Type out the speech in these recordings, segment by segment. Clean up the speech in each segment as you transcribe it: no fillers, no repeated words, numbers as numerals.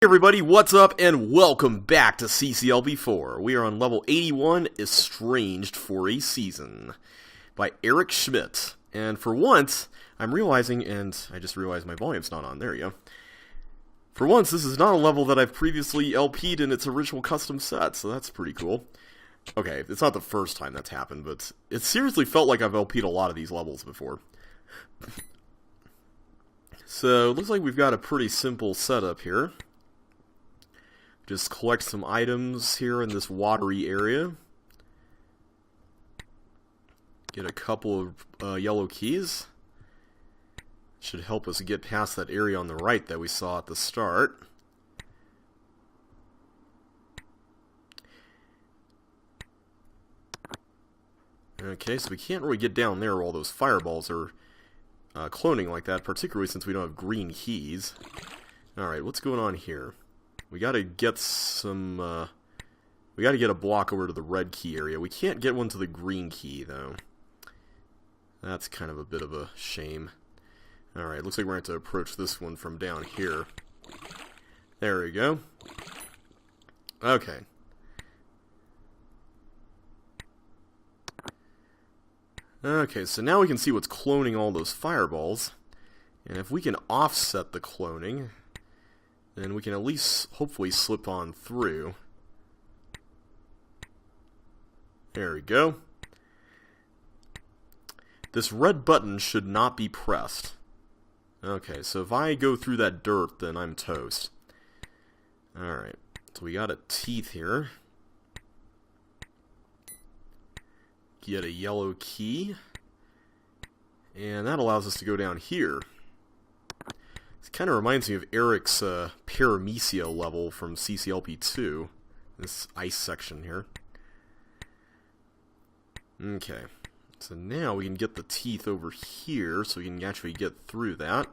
Everybody, what's up and welcome back to CCLP4. We are on level 81, Estranged for a Season, by Eric Schmidt. And for once, I'm realizing, and I just realized my volume's not on, there you go. For once, this is not a level that I've previously LP'd in its original custom set, so that's pretty cool. Okay, it's not the first time that's happened, but it seriously felt like I've LP'd a lot of these levels before. So, it looks like we've got a pretty simple setup here. Just collect some items here in this watery area. Get a couple of yellow keys. Should help us get past that area on the right that we saw at the start. Okay, so we can't really get down there where all those fireballs are cloning like that, particularly since we don't have green keys. Alright, what's going on here? We gotta get some, we gotta get a block over to the red key area. We can't get one to the green key, though. That's kind of a bit of a shame. Alright, looks like we're going to have to approach this one from down here. There we go. Okay. Okay, so now we can see what's cloning all those fireballs. And if we can offset the cloning, then we can at least hopefully slip on through. There we go. This red button should not be pressed. Okay, so if I go through that dirt, then I'm toast. Alright, so we got a teeth here. Get a yellow key. And that allows us to go down here. It kind of reminds me of Eric's Paramecia level from CCLP2. This ice section here. Okay. So now we can get the teeth over here so we can actually get through that.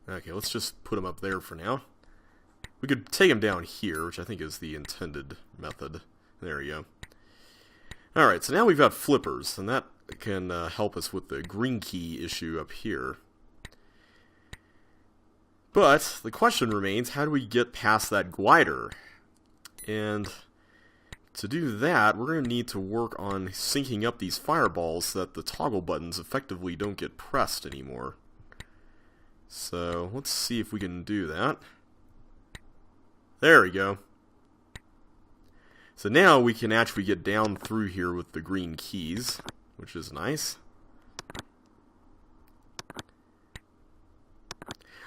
Okay, let's just put them up there for now. We could take them down here, which I think is the intended method. There you go. Alright, so now we've got flippers, and that can help us with the green key issue up here. But the question remains, how do we get past that glider? And to do that, we're going to need to work on syncing up these fireballs so that the toggle buttons effectively don't get pressed anymore. So let's see if we can do that. There we go. So now we can actually get down through here with the green keys, which is nice.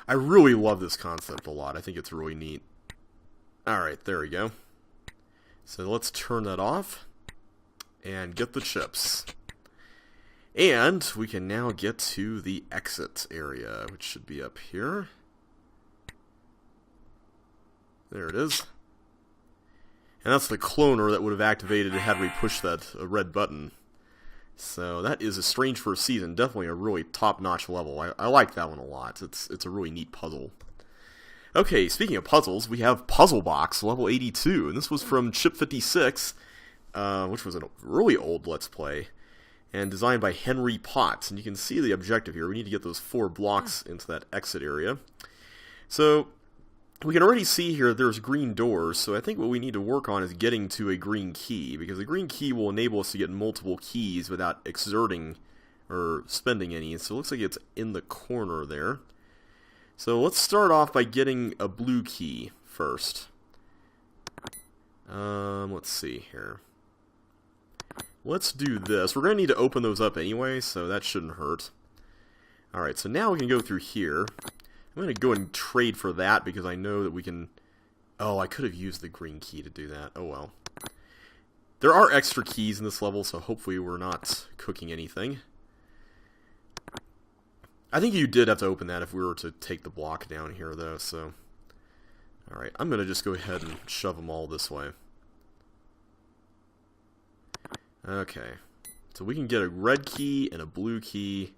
I really love this concept a lot. I think it's really neat. Alright, there we go. So let's turn that off and get the chips. And we can now get to the exit area, which should be up here. There it is. And that's the cloner that would have activated had we pushed that red button. So that is Estranged for a Season. Definitely a really top-notch level. I like that one a lot. It's a really neat puzzle. Okay, speaking of puzzles, we have Puzzle Box, level 82. And this was from Chip 56, which was a really old Let's Play. And designed by Henry Potts. And you can see the objective here. We need to get those 4 blocks into that exit area. So we can already see here there's green doors, so I think what we need to work on is getting to a green key, because the green key will enable us to get multiple keys without exerting or spending any. So it looks like it's in the corner there. So let's start off by getting a blue key first. Let's see here. Let's do this. We're going to need to open those up anyway, so that shouldn't hurt. Alright, so now we can go through here. I'm going to go and trade for that because I know that we can... Oh, I could have used the green key to do that. Oh well. There are extra keys in this level, so hopefully we're not cooking anything. I think you did have to open that if we were to take the block down here, though, so... Alright, I'm going to just go ahead and shove them all this way. Okay. So we can get a red key and a blue key.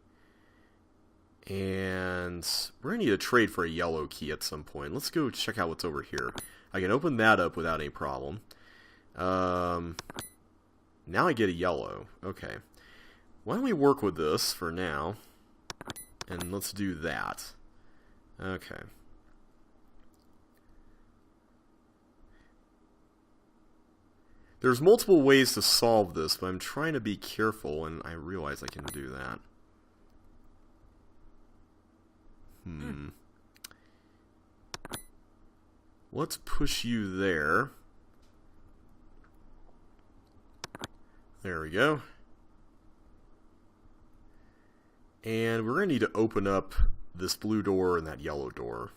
And we're going to need to trade for a yellow key at some point. Let's go check out what's over here. I can open that up without any problem. Now I get a yellow. Okay. Why don't we work with this for now? And let's do that. Okay. There's multiple ways to solve this, but I'm trying to be careful, and I realize I can do that. Let's push you there. There we go. And we're going to need to open up this blue door and that yellow door.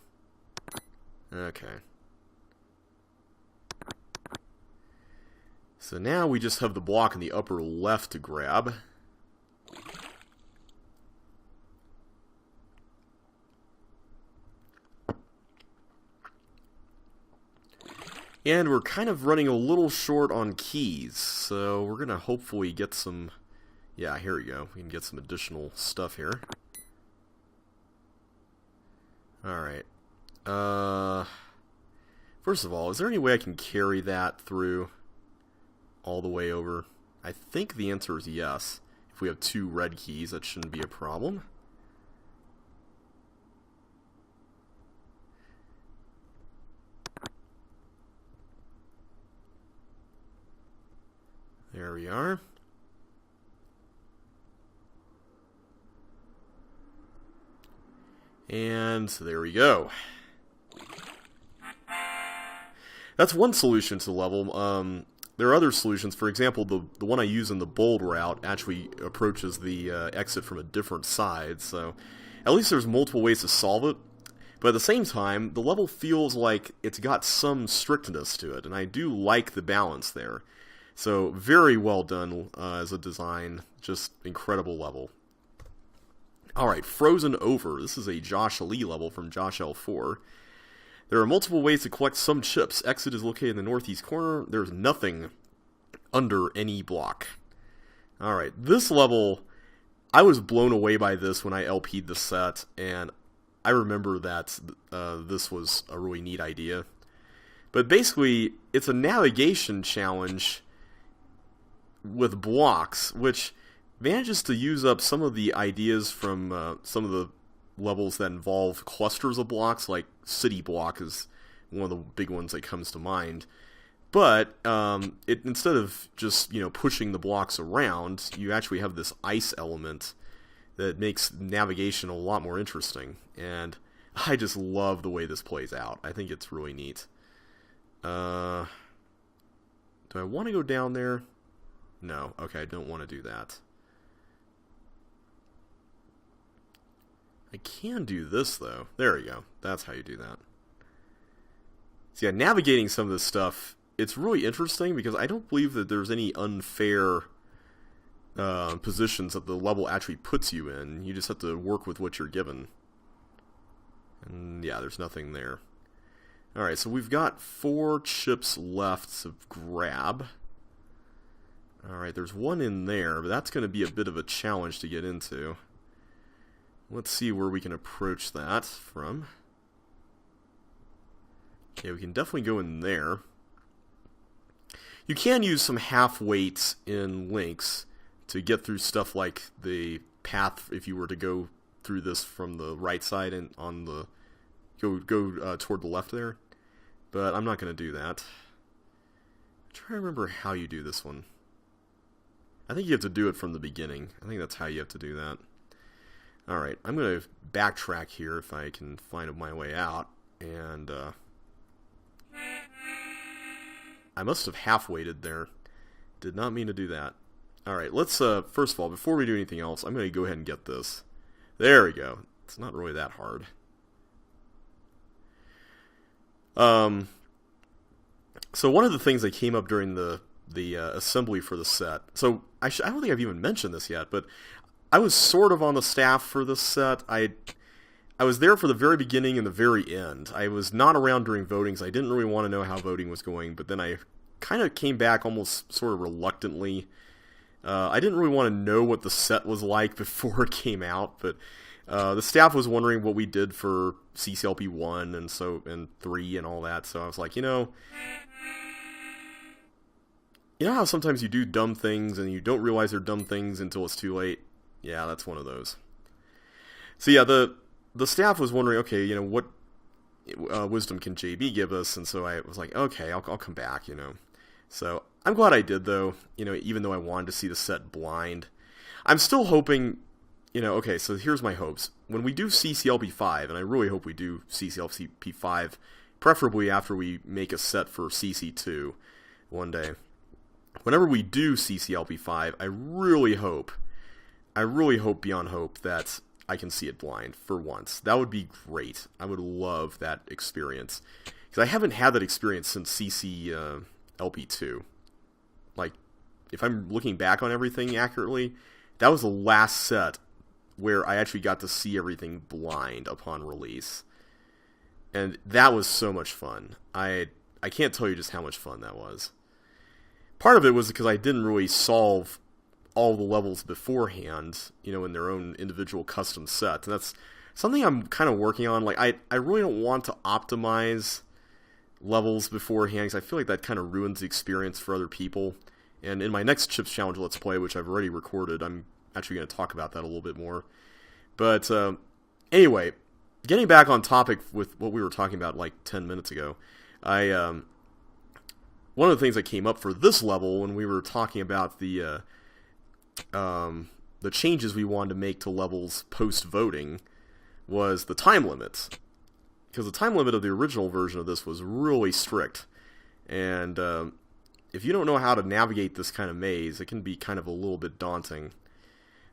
Okay. So now we just have the block in the upper left to grab. And we're kind of running a little short on keys, so we're going to hopefully get some... Yeah, here we go. We can get some additional stuff here. Alright. First of all, is there any way I can carry that through all the way over? I think the answer is yes. If we have 2 red keys, that shouldn't be a problem. There we are. And there we go. That's one solution to the level. There are other solutions. For example, the one I use in the bold route actually approaches the exit from a different side. So at least there's multiple ways to solve it. But at the same time, the level feels like it's got some strictness to it. And I do like the balance there. So very well done as a design. Just incredible level. Alright, Frozen Over. This is a Josh Lee level from Josh L4. There are multiple ways to collect some chips. Exit is located in the northeast corner. There's nothing under any block. Alright, this level, I was blown away by this when I LP'd the set, and I remember that this was a really neat idea. But basically, it's a navigation challenge with blocks, which manages to use up some of the ideas from some of the levels that involve clusters of blocks, like City Block is one of the big ones that comes to mind. But instead of just pushing the blocks around, you actually have this ice element that makes navigation a lot more interesting. And I just love the way this plays out. I think it's really neat. Do I want to go down there? No. Okay, I don't want to do that. I can do this, though. There we go. That's how you do that. So yeah, navigating some of this stuff, it's really interesting because I don't believe that there's any unfair positions that the level actually puts you in. You just have to work with what you're given. And yeah, there's nothing there. Alright, so we've got 4 chips left to grab. Alright, there's one in there, but that's going to be a bit of a challenge to get into. Let's see where we can approach that from. Okay, we can definitely go in there. You can use some half weights in links to get through stuff like the path if you were to go through this from the right side and on the go toward the left there. But I'm not going to do that. I'm trying to remember how you do this one. I think you have to do it from the beginning. I think that's how you have to do that. Alright, I'm going to backtrack here if I can find my way out. And I must have half-weighted there. Did not mean to do that. Alright, let's, first of all, before we do anything else, I'm going to go ahead and get this. There we go. It's not really that hard. So one of the things that came up during the assembly for the set, so I don't think I've even mentioned this yet, but I was sort of on the staff for this set. I was there for the very beginning and the very end. I was not around during voting, so I didn't really want to know how voting was going, but then I kind of came back almost sort of reluctantly. I didn't really want to know what the set was like before it came out, but the staff was wondering what we did for CCLP1 and 3 and all that, so I was like, you know how sometimes you do dumb things and you don't realize they're dumb things until it's too late? Yeah, that's one of those. So yeah, the staff was wondering, okay, you know, what wisdom can JB give us? And so I was like, okay, I'll come back, you know. So I'm glad I did, though, you know, even though I wanted to see the set blind. I'm still hoping, you know, okay, so here's my hopes. When we do CCLP5, and I really hope we do CCLP5, preferably after we make a set for CC2 one day. Whenever we do CCLP5, I really hope beyond hope that I can see it blind for once. That would be great. I would love that experience. Because I haven't had that experience since CCLP2. Like, if I'm looking back on everything accurately, that was the last set where I actually got to see everything blind upon release. And that was so much fun. I can't tell you just how much fun that was. Part of it was because I didn't really solve all the levels beforehand, you know, in their own individual custom sets. And that's something I'm kind of working on. Like, I really don't want to optimize levels beforehand, because I feel like that kind of ruins the experience for other people. And in my next Chips Challenge Let's Play, which I've already recorded, I'm actually going to talk about that a little bit more. But anyway, getting back on topic with what we were talking about like 10 minutes ago, one of the things that came up for this level when we were talking about the changes we wanted to make to levels post-voting was the time limits. Because the time limit of the original version of this was really strict. And if you don't know how to navigate this kind of maze, it can be kind of a little bit daunting.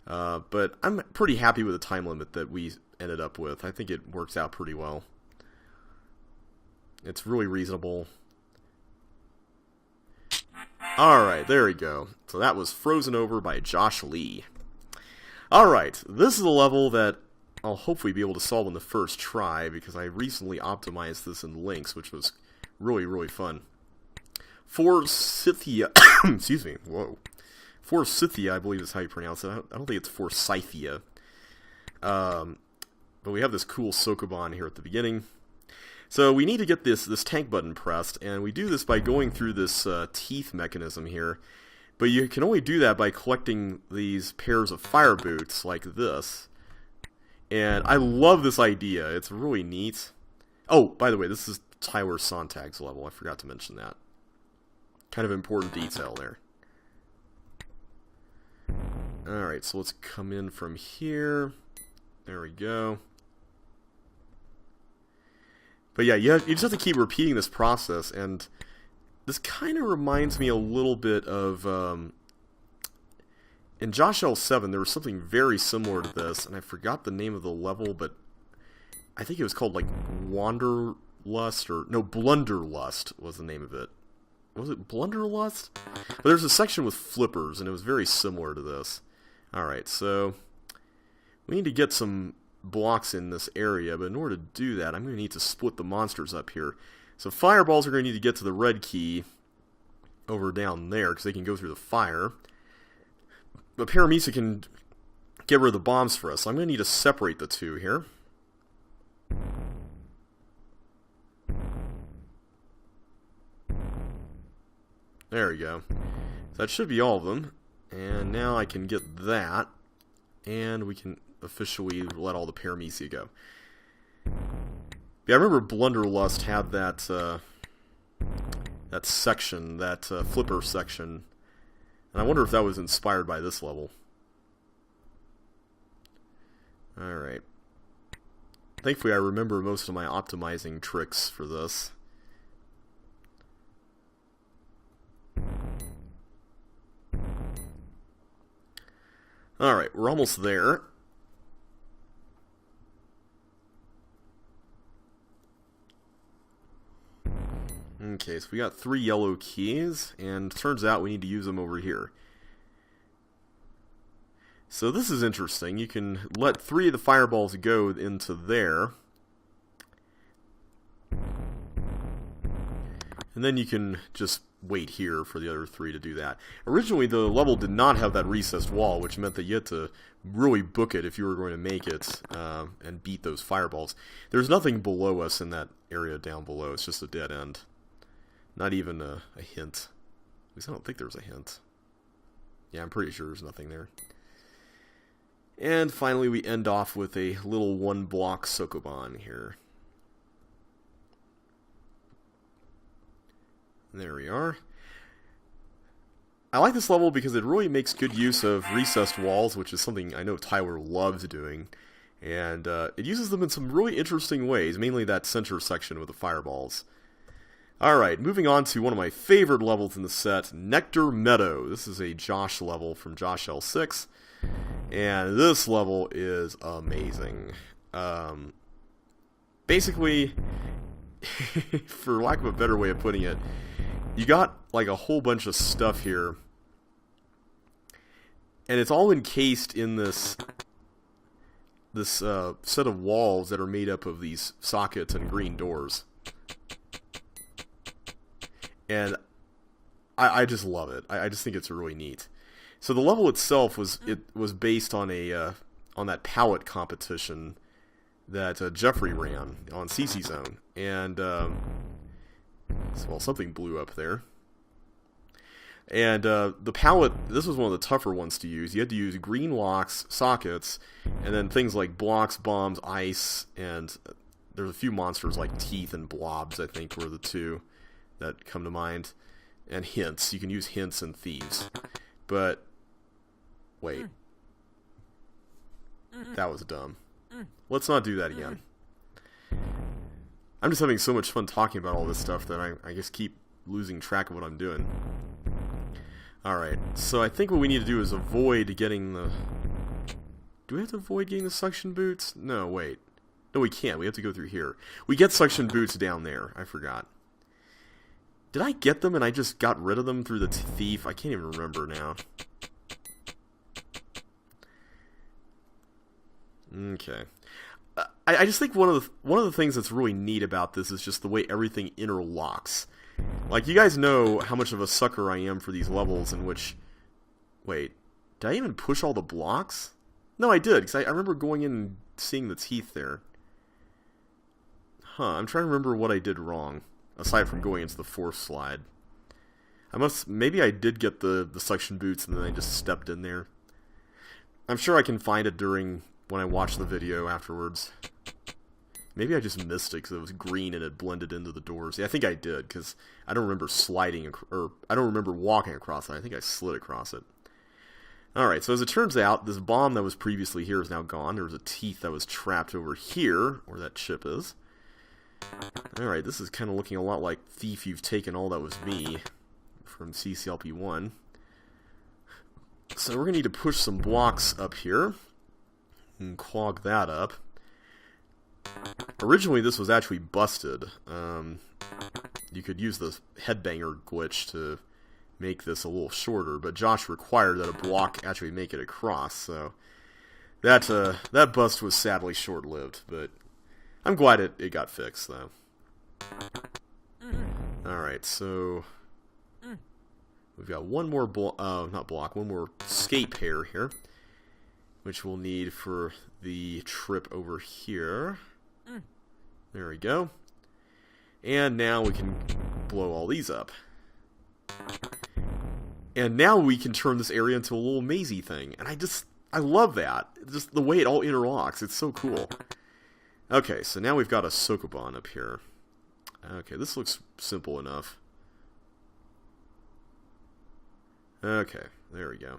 But I'm pretty happy with the time limit that we ended up with. I think it works out pretty well. It's really reasonable. Alright, there we go. So that was Frozen Over by Josh Lee. Alright, this is a level that I'll hopefully be able to solve in the first try, because I recently optimized this in Lynx, which was really, really fun. Forsythia, excuse me, whoa. Forsythia, I believe is how you pronounce it. I don't think it's Forsythia. But we have this cool Sokoban here at the beginning. So we need to get this tank button pressed, and we do this by going through this teeth mechanism here. But you can only do that by collecting these pairs of fire boots like this. And I love this idea. It's really neat. Oh, by the way, this is Tyler Sontag's level. I forgot to mention that. Kind of important detail there. Alright, so let's come in from here. There we go. But yeah, you just have to keep repeating this process, and this kind of reminds me a little bit of, in Josh L7, there was something very similar to this, and I forgot the name of the level, but I think it was called, like, Wanderlust, or, no, Blunderlust was the name of it. Was it Blunderlust? But there's a section with flippers, and it was very similar to this. Alright, so we need to get some blocks in this area, but in order to do that, I'm going to need to split the monsters up here. So fireballs are going to need to get to the red key over down there, because they can go through the fire. But Paramisa can get rid of the bombs for us, so I'm going to need to separate the two here. There we go. So that should be all of them. And now I can get that, and we can officially let all the Paramisia go. Yeah, I remember Blunderlust had that that section, that flipper section, and I wonder if that was inspired by this level. Alright. Thankfully I remember most of my optimizing tricks for this. Alright, we're almost there. Okay, so we got 3 yellow keys, and turns out we need to use them over here. So this is interesting. You can let 3 of the fireballs go into there. And then you can just wait here for the other 3 to do that. Originally, the level did not have that recessed wall, which meant that you had to really book it if you were going to make it and beat those fireballs. There's nothing below us in that area down below. It's just a dead end. Not even a hint. At least I don't think there's a hint. Yeah, I'm pretty sure there's nothing there. And finally we end off with a little 1-block Sokoban here. There we are. I like this level because it really makes good use of recessed walls, which is something I know Tyler loves doing. And it uses them in some really interesting ways, mainly that center section with the fireballs. Alright, moving on to one of my favorite levels in the set, Nectar Meadow. This is a Josh level from Josh L6. And this level is amazing. Basically, for lack of a better way of putting it, you got like a whole bunch of stuff here, and it's all encased in this set of walls that are made up of these sockets and green doors. And I just love it. I just think it's really neat. So the level itself was based on on that palette competition that Jeffrey ran on CC Zone, and well, something blew up there. And the palette, this was one of the tougher ones to use. You had to use green locks, sockets, and then things like blocks, bombs, ice, and there's a few monsters like teeth and blobs, I think, were the two that come to mind. And hints. You can use hints and thieves. But, wait. That was dumb. Let's not do that again. I'm just having so much fun talking about all this stuff that I just keep losing track of what I'm doing. Alright, so I think what we need to do is avoid getting the... Do we have to avoid getting the suction boots? No, wait. No, we can't. We have to go through here. We get suction boots down there. I forgot. Did I get them and I just got rid of them through the thief? I can't even remember now. Okay. I just think one of the things that's really neat about this is just the way everything interlocks. Like, you guys know how much of a sucker I am for these levels in which... Wait, did I even push all the blocks? No, I did, because I remember going in and seeing the teeth there. Huh, I'm trying to remember what I did wrong, aside from going into the fourth slide. Maybe I did get the suction boots and then I just stepped in there. I'm sure I can find it when I watch the video afterwards. Maybe I just missed it because it was green and it blended into the doors. Yeah, I think I did, because I don't remember I don't remember walking across it. I think I slid across it. Alright, so as it turns out, this bomb that was previously here is now gone. There was a teeth that was trapped over here, where that chip is. Alright, this is kind of looking a lot like Thief, You've Taken All That Was Me from CCLP4. So we're going to need to push some blocks up here and clog that up. Originally this was actually busted. You could use the headbanger glitch to make this a little shorter, but Josh required that a block actually make it across, so that bust was sadly short-lived, but I'm glad it got fixed, though. Alright, so we've got one more one more skate pair here, which we'll need for the trip over here. There we go. And now we can blow all these up. And now we can turn this area into a little mazy thing. And I love that. Just the way it all interlocks. It's so cool. Okay, so now we've got a Sokoban up here. Okay, this looks simple enough. Okay, there we go.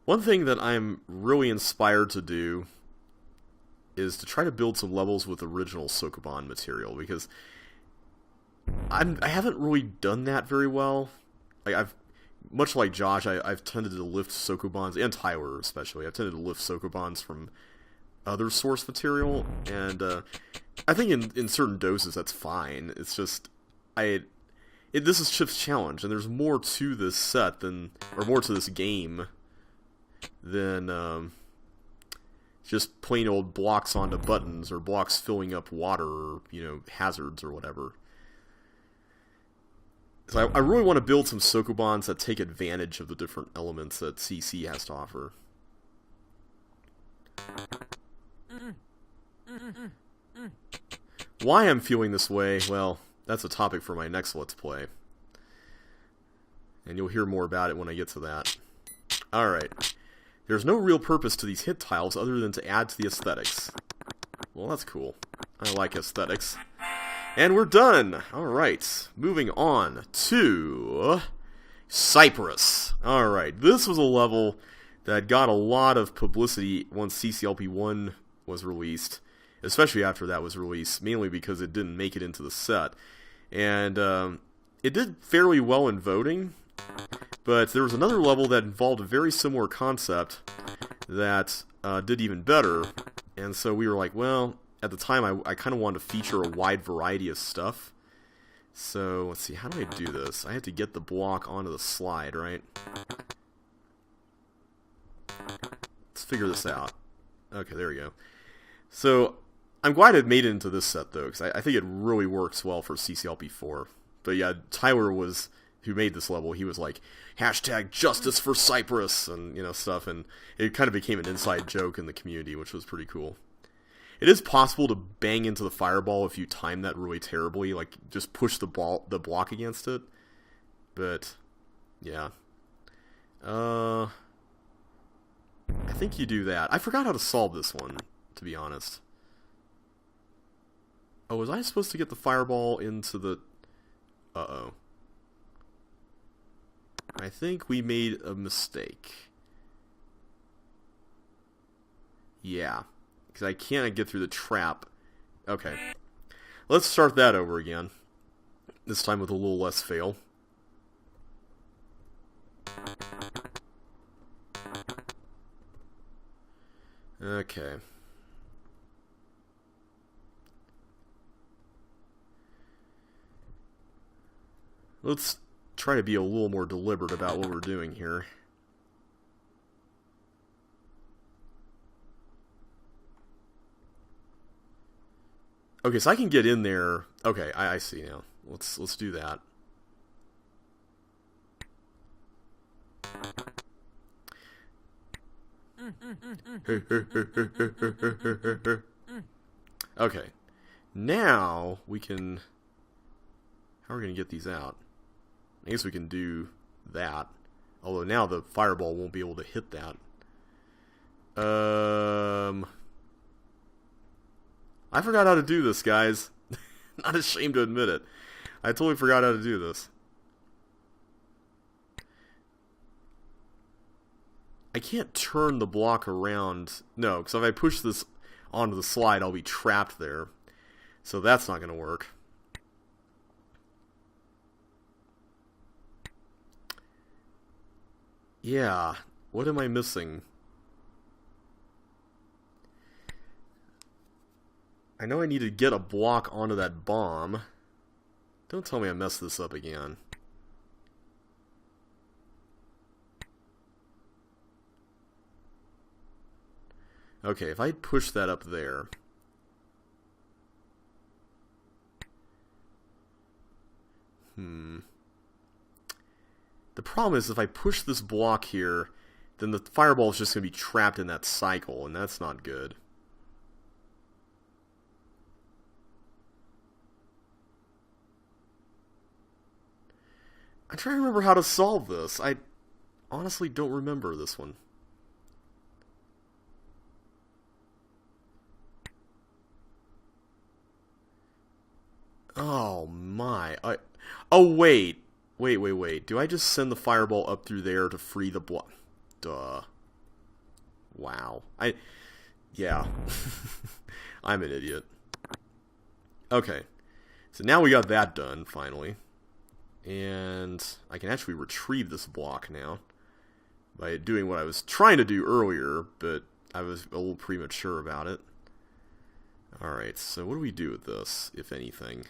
One thing that I'm really inspired to do is to try to build some levels with original Sokoban material, because I haven't really done that very well. Like, much like Josh, I've tended to lift Sokobans, and Tyler especially, I've tended to lift Sokobans from other source material, and I think in certain doses that's fine. It's just, this is Chip's challenge, and there's more to this set more to this game than just plain old blocks onto buttons, or blocks filling up water, or, hazards or whatever. So I really want to build some Sokobans that take advantage of the different elements that CC has to offer. Why I'm feeling this way, well, that's a topic for my next Let's Play. And you'll hear more about it when I get to that. Alright. There's no real purpose to these hit tiles other than to add to the aesthetics. Well, that's cool. I like aesthetics. And we're done! Alright. Moving on to Cypress. Alright. This was a level that got a lot of publicity once CCLP4 was released. Especially after that was released. Mainly because it didn't make it into the set. And it did fairly well in voting. But there was another level that involved a very similar concept that did even better. And so we were like, well, at the time I kind of wanted to feature a wide variety of stuff. So, let's see, how do I do this? I have to get the block onto the slide, right? Let's figure this out. Okay, there we go. So, I'm glad it made it into this set, though, because I think it really works well for CCLP4. But yeah, Tyler was... who made this level, he was like, hashtag justice for Cypress, and, you know, stuff, and it kind of became an inside joke in the community, which was pretty cool. It is possible to bang into the fireball if you time that really terribly, like, just push the block against it, but, yeah. I think you do that. I forgot how to solve this one, to be honest. Oh, was I supposed to get the fireball into the... Uh-oh. I think we made a mistake. Yeah. Because I can't get through the trap. Okay. Let's start that over again. This time with a little less fail. Okay. Let's try to be a little more deliberate about what we're doing here. Okay, so I can get in there. Okay, I see now. Let's do that. Okay. Now we can... How are we going to get these out? I guess we can do that. Although now the fireball won't be able to hit that. I forgot how to do this, guys. Not ashamed to admit it. I totally forgot how to do this. I can't turn the block around. No, because if I push this onto the slide, I'll be trapped there. So that's not going to work. Yeah, what am I missing? I know I need to get a block onto that bomb. Don't tell me I messed this up again. Okay, if I push that up there... The problem is if I push this block here, then the fireball is just going to be trapped in that cycle, and that's not good. I'm trying to remember how to solve this. I honestly don't remember this one. Oh my. Oh wait. Wait. Do I just send the fireball up through there to free the block? Duh. Wow. Yeah. I'm an idiot. Okay. So now we got that done, finally. And I can actually retrieve this block now by doing what I was trying to do earlier, but I was a little premature about it. Alright, so what do we do with this, if anything?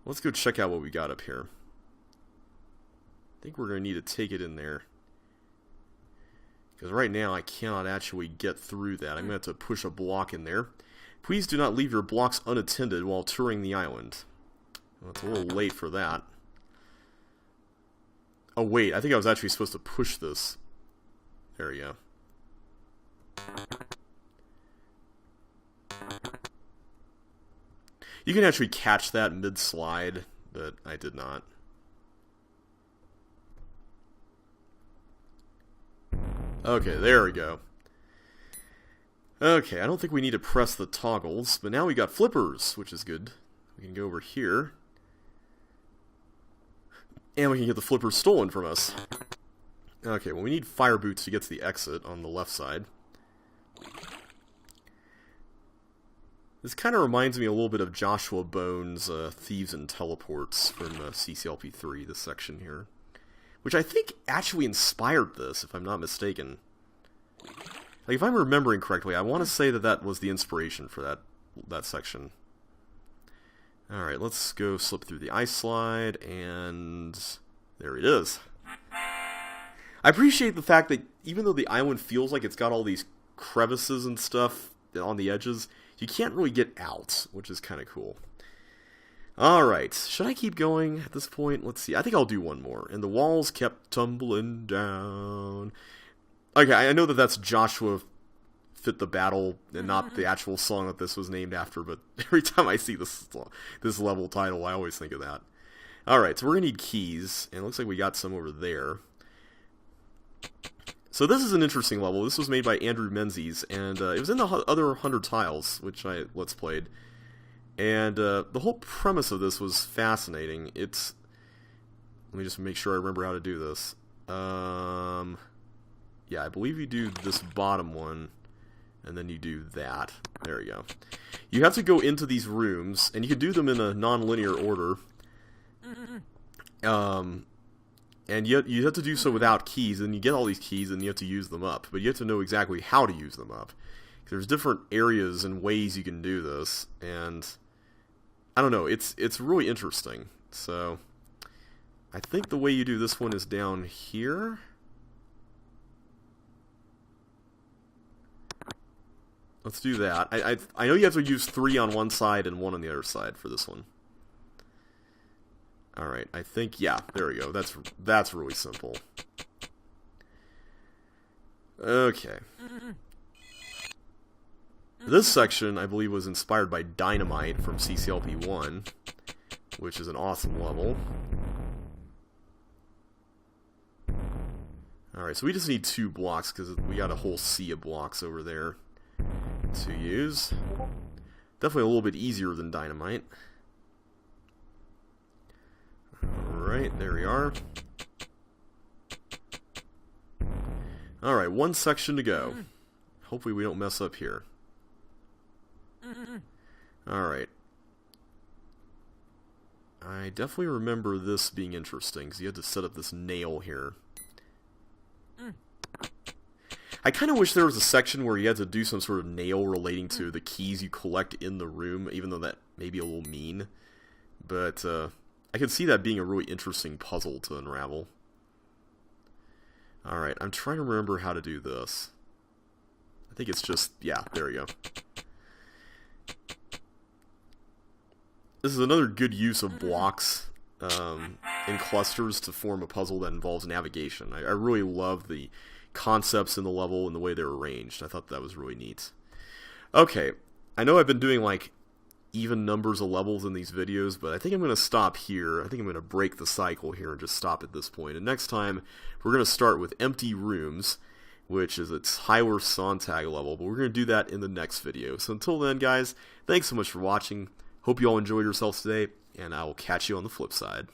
Let's go check out what we got up here. I think we're going to need to take it in there. Because right now I cannot actually get through that. I'm going to have to push a block in there. Please do not leave your blocks unattended while touring the island. Well, it's a little late for that. Oh wait, I think I was actually supposed to push this. There we go. You can actually catch that mid-slide, but I did not. Okay, there we go. Okay, I don't think we need to press the toggles, but now we got flippers, which is good. We can go over here. And we can get the flippers stolen from us. Okay, well we need fire boots to get to the exit on the left side. This kind of reminds me a little bit of Joshua Bones' Thieves and Teleports from CCLP4, this section here. Which I think actually inspired this, if I'm not mistaken. Like, if I'm remembering correctly, I want to say that that was the inspiration for that section. Alright, let's go slip through the ice slide, and there it is. I appreciate the fact that even though the island feels like it's got all these crevices and stuff on the edges, you can't really get out, which is kind of cool. Alright, should I keep going at this point? Let's see, I think I'll do one more. And the walls kept tumbling down. Okay, I know that that's Joshua Fit the Battle and not the actual song that this was named after, but every time I see this level title, I always think of that. Alright, so we're going to need keys, and it looks like we got some over there. So this is an interesting level. This was made by Andrew Menzies, and it was in the other 100 tiles, which I Let's Played. And the whole premise of this was fascinating. Let me just make sure I remember how to do this. Yeah, I believe you do this bottom one, and then you do that. There we go. You have to go into these rooms, and you can do them in a non-linear order. And you have to do so without keys, and you get all these keys, and you have to use them up. But you have to know exactly how to use them up. There's different areas and ways you can do this, and I don't know, it's really interesting. So I think the way you do this one is down here. Let's do that. I know you have to use 3 on one side and 1 on the other side for this one. Alright, I think, yeah, there we go. That's really simple. Okay. This section, I believe, was inspired by Dynamite from CCLP1, which is an awesome level. Alright, so we just need 2 blocks, because we got a whole sea of blocks over there to use. Definitely a little bit easier than Dynamite. Alright, there we are. Alright, 1 section to go. Hopefully we don't mess up here. Alright. I definitely remember this being interesting, because you had to set up this nail here. I kind of wish there was a section where you had to do some sort of nail relating to the keys you collect in the room, even though that may be a little mean. But, I could see that being a really interesting puzzle to unravel. Alright, I'm trying to remember how to do this. I think it's just, yeah, there we go. This is another good use of blocks in clusters to form a puzzle that involves navigation. I really love the concepts in the level and the way they're arranged. I thought that was really neat. Okay, I know I've been doing like even numbers of levels in these videos, but I think I'm going to stop here. I think I'm going to break the cycle here and just stop at this point. And next time, we're going to start with Empty Rooms, which is its Tyler Sontag level, but we're going to do that in the next video. So until then, guys, thanks so much for watching. Hope you all enjoyed yourselves today, and I will catch you on the flip side.